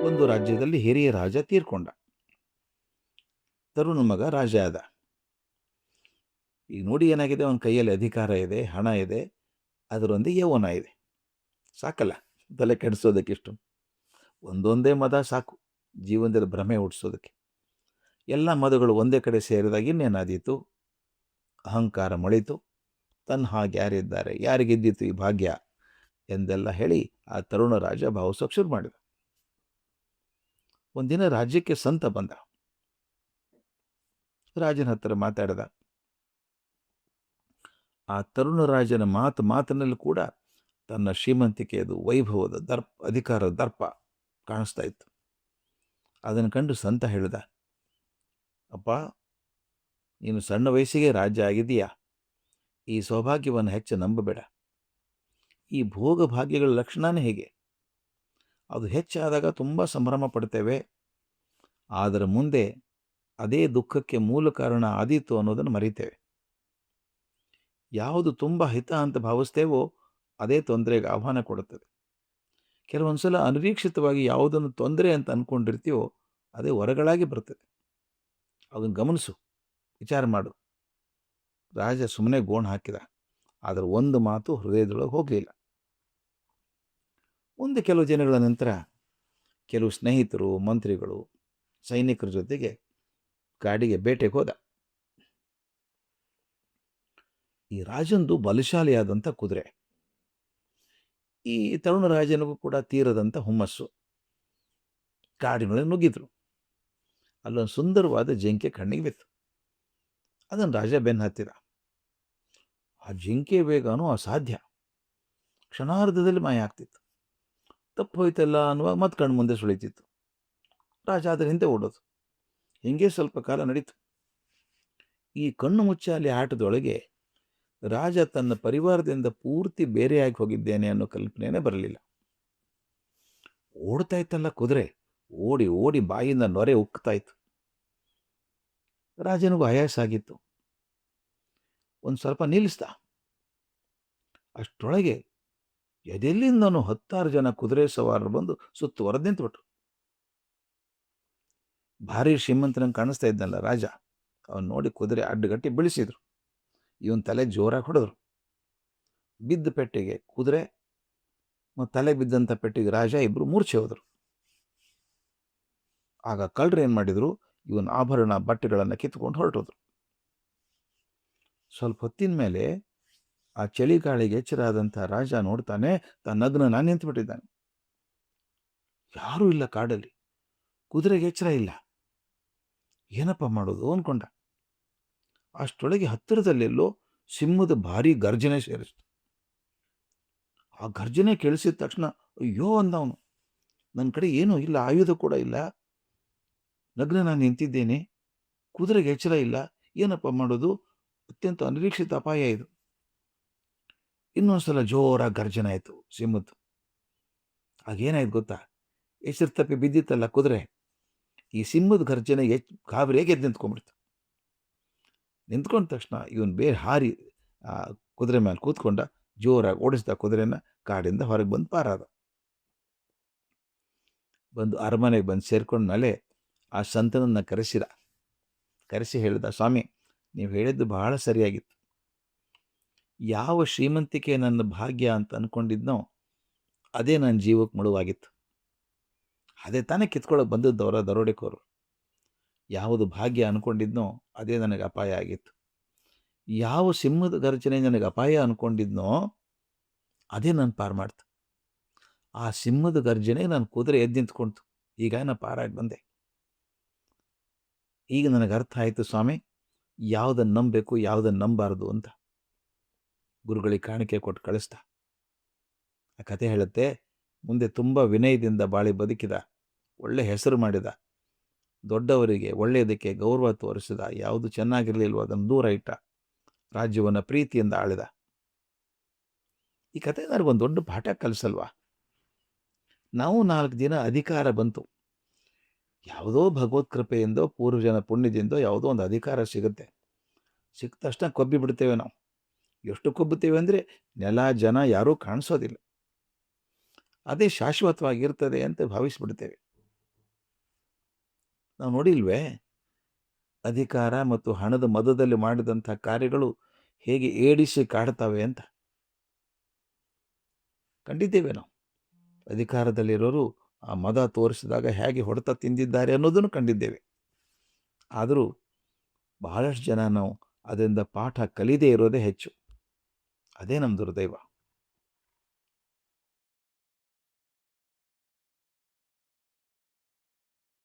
ಒಂದು ರಾಜ್ಯದಲ್ಲಿ ಹಿರಿಯ ರಾಜ ತೀರ್ಕೊಂಡ. ತರುಣ ಮಗ ರಾಜ ಆದ. ಈಗ ನೋಡಿ ಏನಾಗಿದೆ, ಅವನ ಕೈಯಲ್ಲಿ ಅಧಿಕಾರ ಇದೆ, ಹಣ ಇದೆ, ಅದರೊಂದಿಗೆ ಯೌವನ ಇದೆ. ಸಾಕಲ್ಲ ತಲೆ ಕೆಡಿಸೋದಕ್ಕಿಷ್ಟು. ಒಂದೊಂದೇ ಮದ ಸಾಕು ಜೀವನದಲ್ಲಿ ಭ್ರಮೆ ಹುಟ್ಟಿಸೋದಕ್ಕೆ. ಎಲ್ಲ ಮದಗಳು ಒಂದೇ ಕಡೆ ಸೇರಿದಾಗ ಇನ್ನೇನಾದೀತು? ಅಹಂಕಾರ ಮೊಳಿತು. ತನ್ನ ಹಾಗೆ ಯಾರಿದ್ದಾರೆ, ಯಾರಿಗಿದ್ದಿತ್ತು ಈ ಭಾಗ್ಯ ಎಂದೆಲ್ಲ ಹೇಳಿ ಆ ತರುಣ ರಾಜ ಭಾವಿಸೋಕೆ ಶುರು ಮಾಡಿದ. ಒಂದಿನ ರಾಜ್ಯಕ್ಕೆ ಸಂತ ಬಂದ. ರಾಜನ ಹತ್ರ ಮಾತಾಡಿದ. ಆ ತರುಣ ರಾಜನ ಮಾತಿನಲ್ಲಿ ಕೂಡ ತನ್ನ ಶ್ರೀಮಂತಿಕೆಯದು, ವೈಭವದ ದರ್ಪ, ಅಧಿಕಾರದ ದರ್ಪ ಕಾಣಿಸ್ತಾ ಇತ್ತು. ಅದನ್ನು ಕಂಡು ಸಂತ ಹೇಳಿದ, ಅಪ್ಪ, ನೀನು ಸಣ್ಣ ವಯಸ್ಸಿಗೆ ರಾಜ್ಯ ಆಗಿದೆಯಾ, ಈ ಸೌಭಾಗ್ಯವನ್ನು ಹೆಚ್ಚು ನಂಬಬೇಡ. ಈ ಭೋಗ ಭಾಗ್ಯಗಳ ಲಕ್ಷಣನೇ ಹೇಗೆ, ಅದು ಹೆಚ್ಚಾದಾಗ ತುಂಬ ಸಂಭ್ರಮ ಪಡ್ತೇವೆ, ಆದರೆ ಮುಂದೆ ಅದೇ ದುಃಖಕ್ಕೆ ಮೂಲ ಕಾರಣ ಆದೀತು ಅನ್ನೋದನ್ನು ಮರಿತೇವೆ. ಯಾವುದು ತುಂಬ ಹಿತ ಅಂತ ಭಾವಿಸ್ತೇವೋ ಅದೇ ತೊಂದರೆಗೆ ಆಹ್ವಾನ ಕೊಡುತ್ತದೆ. ಕೆಲವೊಂದು ಸಲ ಅನಿರೀಕ್ಷಿತವಾಗಿ ಯಾವುದನ್ನು ತೊಂದರೆ ಅಂತ ಅಂದ್ಕೊಂಡಿರ್ತೀವೋ ಅದೇ ಹೊರಗಳಾಗಿ ಬರ್ತದೆ. ಅದನ್ನು ಗಮನಿಸು, ವಿಚಾರ ಮಾಡು. ರಾಜ ಸುಮ್ಮನೆ ಗೋಣ್ ಹಾಕಿದ, ಆದರೆ ಒಂದು ಮಾತು ಹೃದಯದೊಳಗೆ ಹೋಗಲಿಲ್ಲ. ಮುಂದೆ ಕೆಲವು ದಿನಗಳ ನಂತರ ಕೆಲವು ಸ್ನೇಹಿತರು, ಮಂತ್ರಿಗಳು, ಸೈನಿಕರ ಜೊತೆಗೆ ಕಾಡಿಗೆ ಬೇಟೆಗೆ ಹೋದ. ಈ ರಾಜಂದು ಬಲಶಾಲಿಯಾದಂಥ ಕುದುರೆ. ಈ ತರುಣ ರಾಜನಿಗೂ ಕೂಡ ತೀರದಂಥ ಹುಮ್ಮಸ್ಸು. ಕಾಡಿನೊಳಗೆ ನುಗ್ಗಿದ್ರು. ಅಲ್ಲೊಂದು ಸುಂದರವಾದ ಜಿಂಕೆ ಕಣ್ಣಿಗೆ ಬಿತ್ತು. ಅದನ್ನು ರಾಜ ಬೆನ್ನು ಹತ್ತಿದ. ಆ ಜಿಂಕೆ ವೇಗನೂ ಅಸಾಧ್ಯ. ಕ್ಷಣಾರ್ಧದಲ್ಲಿ ಮಾಯ ಆಗ್ತಿತ್ತು. ತಪ್ಪು ಹೋಯ್ತಲ್ಲ ಅನ್ನುವಾಗ ಮತ್ತೆ ಕಣ್ಣು ಮುಂದೆ ಸುಳಿತಿತ್ತು. ರಾಜ ಅದರ ಹಿಂದೆ ಓಡೋದು. ಹಿಂಗೆ ಸ್ವಲ್ಪ ಕಾಲ ನಡೀತು. ಈ ಕಣ್ಣು ಮುಚ್ಚಾಲಿ ಆಟದೊಳಗೆ ರಾಜ ತನ್ನ ಪರಿವಾರದಿಂದ ಪೂರ್ತಿ ಬೇರೆಯಾಗಿ ಹೋಗಿದ್ದೇನೆ ಅನ್ನೋ ಕಲ್ಪನೆಯೇ ಬರಲಿಲ್ಲ. ಓಡ್ತಾ ಇತ್ತಲ್ಲ ಕುದುರೆ, ಓಡಿ ಓಡಿ ಬಾಯಿಂದ ನೊರೆ ಉಕ್ತಾ ಇತ್ತು. ರಾಜನಿಗೂ ಆಯಾಸ ಆಗಿತ್ತು. ಒಂದು ಸ್ವಲ್ಪ ನಿಲ್ಲಿಸ್ದ. ಅಷ್ಟರೊಳಗೆ ಎದೆಲ್ಲಿಂದನೂ 10 ಜನ ಕುದುರೆ ಸವಾರರು ಬಂದು ಸುತ್ತುವರೆದು ನಿಂತುಬಿಟ್ರು. ಭಾರಿ ಶ್ರೀಮಂತನಂಗೆ ಕಾಣಿಸ್ತಾ ಇದ್ದಲ್ಲ ರಾಜ. ಅವನು ನೋಡಿ ಕುದುರೆ ಅಡ್ಡಗಟ್ಟಿ ಬೀಳಿಸಿದ್ರು. ಇವನ್ ತಲೆ ಜೋರಾಗಿ ಹೊಡೆದ್ರು. ಬಿದ್ದ ಪೆಟ್ಟಿಗೆ ಕುದುರೆ ಮತ್ತು ತಲೆಗೆ ಬಿದ್ದಂಥ ಪೆಟ್ಟಿಗೆ ರಾಜ ಇಬ್ಬರು ಮೂರ್ಛೆ ಹೋದರು. ಆಗ ಕಳ್ಳರು ಏನು ಮಾಡಿದ್ರು, ಇವನ್ ಆಭರಣ ಬಟ್ಟೆಗಳನ್ನು ಕಿತ್ಕೊಂಡು ಹೊರಟೋದ್ರು. ಸ್ವಲ್ಪ ಹೊತ್ತಿನ ಮೇಲೆ ಆ ಚಳಿಗಾಳಿಗೆ ಎಚ್ಚರಾದಂಥ ರಾಜ ನೋಡ್ತಾನೆ, ತನ್ನಗ್ನ ನಿಂತುಬಿಟ್ಟಿದ್ದಾನೆ. ಯಾರೂ ಇಲ್ಲ ಕಾಡಲ್ಲಿ, ಕುದುರೆಗೆ ಎಚ್ಚರ ಇಲ್ಲ. ಏನಪ್ಪ ಮಾಡೋದು ಅಂದ್ಕೊಂಡ. ಅಷ್ಟರೊಳಗೆ ಹತ್ತಿರದಲ್ಲೆಲ್ಲೋ ಸಿಂಹದ ಭಾರಿ ಗರ್ಜನೆ ಸೇರಿಸ್ತು. ಆ ಗರ್ಜನೆ ಕೇಳಿಸಿದ ತಕ್ಷಣ ಅಯ್ಯೋ ಅಂದವನು. ನನ್ನ ಕಡೆ ಏನೂ ಇಲ್ಲ, ಆಯುಧ ಕೂಡ ಇಲ್ಲ, ನಗ್ನ ನಾನು ನಿಂತಿದ್ದೇನೆ, ಕುದುರೆಗೆ ಎಚ್ಚರ ಇಲ್ಲ, ಏನಪ್ಪ ಮಾಡೋದು? ಅತ್ಯಂತ ಅನಿರೀಕ್ಷಿತ ಅಪಾಯ ಇದು. ಇನ್ನೊಂದ್ಸಲ ಜೋರಾಗಿ ಗರ್ಜನೆ ಆಯಿತು ಸಿಂಹದ್ದು. ಆಗೇನಾಯ್ತು ಗೊತ್ತಾ? ಎಚ್ಚರ ತಪ್ಪಿ ಬಿದ್ದಿತ್ತಲ್ಲ ಕುದುರೆ, ಈ ಸಿಂಹದ ಗರ್ಜನೆ ಗಾಬರಿಯಾಗಿ ಎದ್ದು ನಿಂತ್ಕೊಂಡ್ಬಿಡ್ತು. ನಿಂತ್ಕೊಂಡ ತಕ್ಷಣ ಇವನು ಬೇರೆ ಹಾರಿ ಕುದುರೆ ಮೇಲೆ ಕೂತ್ಕೊಂಡ, ಜೋರಾಗಿ ಓಡಿಸಿದ ಕುದುರೆನ. ಕಾಡಿಂದ ಹೊರಗೆ ಬಂದು ಪಾರಾದ. ಬಂದು ಅರಮನೆಗೆ ಬಂದು ಸೇರ್ಕೊಂಡ ಮೇಲೆ ಆ ಸಂತನನ್ನು ಕರೆಸಿ ಹೇಳಿದ, ಸ್ವಾಮಿ, ನೀವು ಹೇಳಿದ್ದು ಬಹಳ ಸರಿಯಾಗಿತ್ತು. ಯಾವ ಶ್ರೀಮಂತಿಕೆ ನನ್ನ ಭಾಗ್ಯ ಅಂತ ಅಂದ್ಕೊಂಡಿದ್ನೋ ಅದೇ ನನ್ನ ಜೀವಕ್ಕೆ ಮುಳುವಾಗಿತ್ತು. ಅದೇ ತಾನೇ ಕಿತ್ಕೊಳ್ಳೋಕೆ ಬಂದದ್ದವರ ದರೋಡೆಕೋರು. ಯಾವುದು ಭಾಗ್ಯ ಅಂದ್ಕೊಂಡಿದ್ನೋ ಅದೇ ನನಗೆ ಅಪಾಯ ಆಗಿತ್ತು. ಯಾವ ಸಿಂಹದ ಗರ್ಜನೆ ನನಗೆ ಅಪಾಯ ಅಂದ್ಕೊಂಡಿದ್ನೋ ಅದೇ ನಾನು ಪಾರು ಮಾಡ್ತು. ಆ ಸಿಂಹದ ಗರ್ಜನೆ ನಾನು ಕುದುರೆ ಎದ್ದು ನಿಂತ್ಕೊಳ್ತು. ಈಗ ನಾನು ಪಾರಾಗಿ ಬಂದೆ. ಈಗ ನನಗೆ ಅರ್ಥ ಆಯಿತು ಸ್ವಾಮಿ, ಯಾವುದನ್ನು ನಂಬಬೇಕು, ಯಾವುದನ್ನು ನಂಬಾರ್ದು ಅಂತ. ಗುರುಗಳಿಗೆ ಕಾಣಿಕೆ ಕೊಟ್ಟು ಕಳಿಸ್ದ. ಆ ಕತೆ ಹೇಳುತ್ತೆ, ಮುಂದೆ ತುಂಬ ವಿನಯದಿಂದ ಬಾಳಿ ಬದುಕಿದ, ಒಳ್ಳೆ ಹೆಸರು ಮಾಡಿದ, ದೊಡ್ಡವರಿಗೆ ಒಳ್ಳೆಯದಕ್ಕೆ ಗೌರವ ತೋರಿಸಿದ, ಯಾವುದು ಚೆನ್ನಾಗಿರಲಿಲ್ವೋ ಅದನ್ನು ದೂರ ಇಟ್ಟ, ರಾಜ್ಯವನ್ನು ಪ್ರೀತಿಯಿಂದ ಆಳಿದ. ಈ ಕತೆ ನನಗೊಂದು ದೊಡ್ಡ ಪಾಠ ಕಲಿಸಲ್ವಾ? ನಾವು 4 ದಿನ ಅಧಿಕಾರ ಬಂತು, ಯಾವುದೋ ಭಗವತ್ ಕೃಪೆಯಿಂದೋ ಪೂರ್ವಜನ ಪುಣ್ಯದಿಂದೋ ಯಾವುದೋ ಒಂದು ಅಧಿಕಾರ ಸಿಗುತ್ತೆ. ಸಿಕ್ಕ ತಕ್ಷಣ ಕೊಬ್ಬಿ ಬಿಡ್ತೇವೆ ನಾವು. ಎಷ್ಟು ಕೊಬ್ಬುತ್ತೇವೆ ಅಂದರೆ ನೆಲ ಜನ ಯಾರೂ ಕಾಣಿಸೋದಿಲ್ಲ. ಅದೇ ಶಾಶ್ವತವಾಗಿರ್ತದೆ ಅಂತ ಭಾವಿಸ್ಬಿಡ್ತೇವೆ. ನಾವು ನೋಡಿಲ್ವೇ? ಅಧಿಕಾರ ಮತ್ತು ಹಣದ ಮದದಲ್ಲಿ ಮಾಡಿದಂಥ ಕಾರ್ಯಗಳು ಹೇಗೆ ಏಡಿಸಿ ಕಾಡ್ತವೆ ಅಂತ. ಕಂಡಿದ್ದೇವೆ ನಾವು. ಅಧಿಕಾರದಲ್ಲಿರೋರು ಆ ಮದ ತೋರಿಸಿದಾಗ ಹೇಗೆ ಹೊಡೆತ ತಿಂದಿದ್ದಾರೆ ಅನ್ನೋದನ್ನು ಕಂಡಿದ್ದೇವೆ. ಆದರೂ ಬಹಳಷ್ಟು ಜನ ನಾವು ಅದರಿಂದ ಪಾಠ ಕಲಿಯದೇ ಇರೋದೇ ಹೆಚ್ಚು. ಅದೇ ನಮ್ಮ ದುರ್ದೈವ.